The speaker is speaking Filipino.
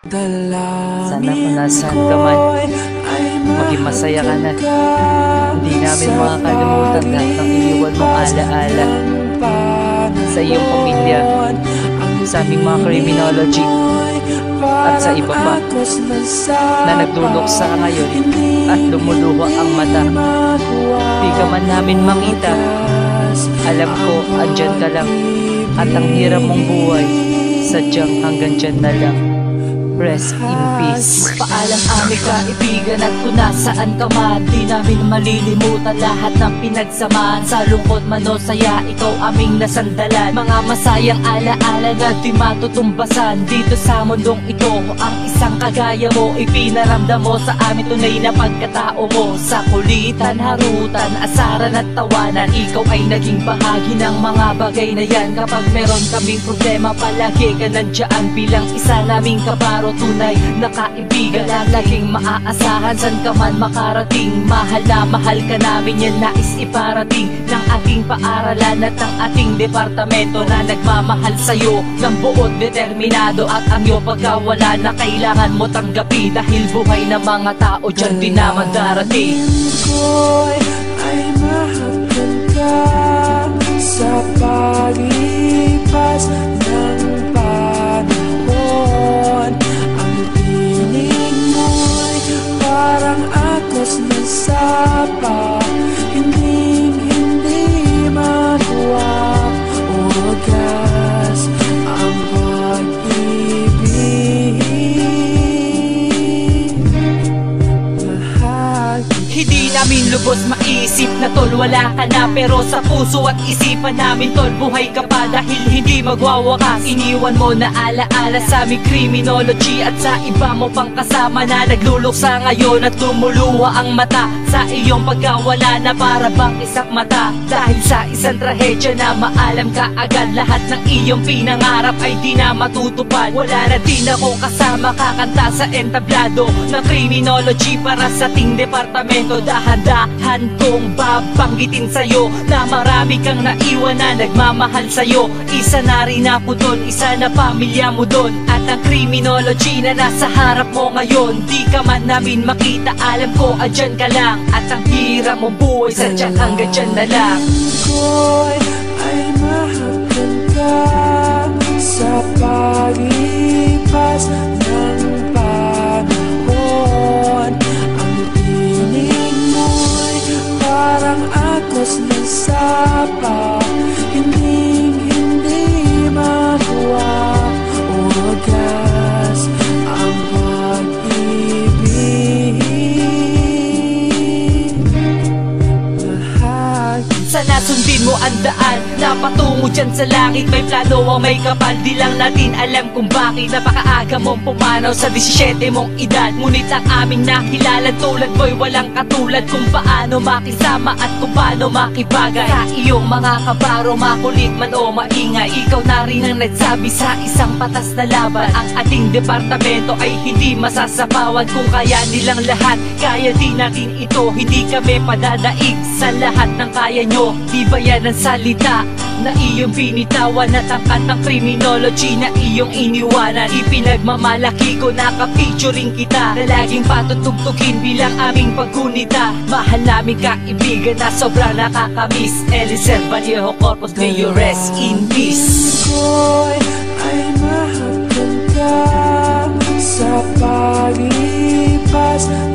Sana kung nasaan ka man, maging masaya ka na. Hindi namin makakalimutan lahat ng iniwan mong alaala sa iyong pamilya, sa aming mga criminology, at sa iba pa na nagduluksa ngayon at lumuluha ang mata. Di ka man namin makita, alam ko andyan ka lang, at ang hirap mong buhay sadyang hanggang dyan na lang. Rest in peace. Paalam aming kaibigan at kung nasaan ka man, di namin malilimutan lahat ng pinagsamahan. Sa lungkot man o saya, ikaw aming nasandalan. Mga masayang alaala na di matutumbasan. Dito sa mundong ito, ang isang kagaya mo ipinaramdam mo sa amin tunay na pagkatao mo. Sa kulitan, harutan, asaran at tawanan, ikaw ay naging bahagi ng mga bagay na yan. Kapag meron kaming problema, palagi ka nandiyan bilang isa naming kabaro. Tunay na kaibigan, laging maaasahan san ka man makarating. Mahal na mahal ka namin, yan nais iparating ng ating paaralan at ng ating departamento na nagmamahal sa'yo ng buod determinado. At ang iyong pagkawala na kailangan mo tanggapi, dahil buhay ng mga tao dyan din naman darating. Ko'y ay mahapon ka sa paglipas ng panahon. Ang piling mo'y parang agos ng sapa, hindi magawa o wagas ang pag-ibig. Hindi namin lubos maisip na tol wala ka na, pero sa puso at isipan namin tol buhay ka pa, dahil hindi magwawakas. Iniwan mo na alaala sa aming criminology at sa iba mo pang kasama na nagluluksa ngayon at tumuluha ang mata sa iyong pagkawala na para bang isak mata. Dahil sa isang trahedya na maalam ka agad, lahat ng iyong pinangarap ay di na matutupad. Wala na din ako kasama kakanta sa entablado ng criminology para sa ting departamento. Dahan-dahan kong babanggitin sa'yo na marami kang naiwan na nagmamahal sa'yo. Isa na rin ako doon, isa na pamilya mo doon. At ang criminology na nasa harap mo ngayon, di ka man namin makita, alam ko andyan ka lang. At ang hirap mong buhay sadyang hanggang dyan na lang. Ko'y ay mahapon ka sa paglipas ng panahon. Ang piling mo'y parang agos ng sapa, hindi magawa o wagas ang pag-ibig. Sana sundin mo ang daan na patungo dyan sa langit. May plano ang may kapal, di lang natin alam kung bakit. Napakaaga mong pumanaw sa 17 mong edad, ngunit ang aming nakilala tulad mo'y walang katulad. Kung paano makisama at kung paano makibagay sa iyong mga kabaro, makulit man o maingay. Ikaw na rin ang nagsabi sa isang patas na laban, ang ating departamento ay hindi masasapawan. Kung kaya nilang lahat, kaya din natin ito. Hindi kami padadaig sa lahat ng kaya nyo. Di ba yan ang salita na iyong binitawan at angkat ng criminology na iyong iniwanan? Ipinagmamalaki ko na ka-featuring kita, na laging patutugtugin bilang aming pagkunita. Mahal namin kaibigan na sobrang nakakamiss. Elicer Vallejo Corpus, may you rest in peace. Ko'y ay mahapon ka sa paglipas ng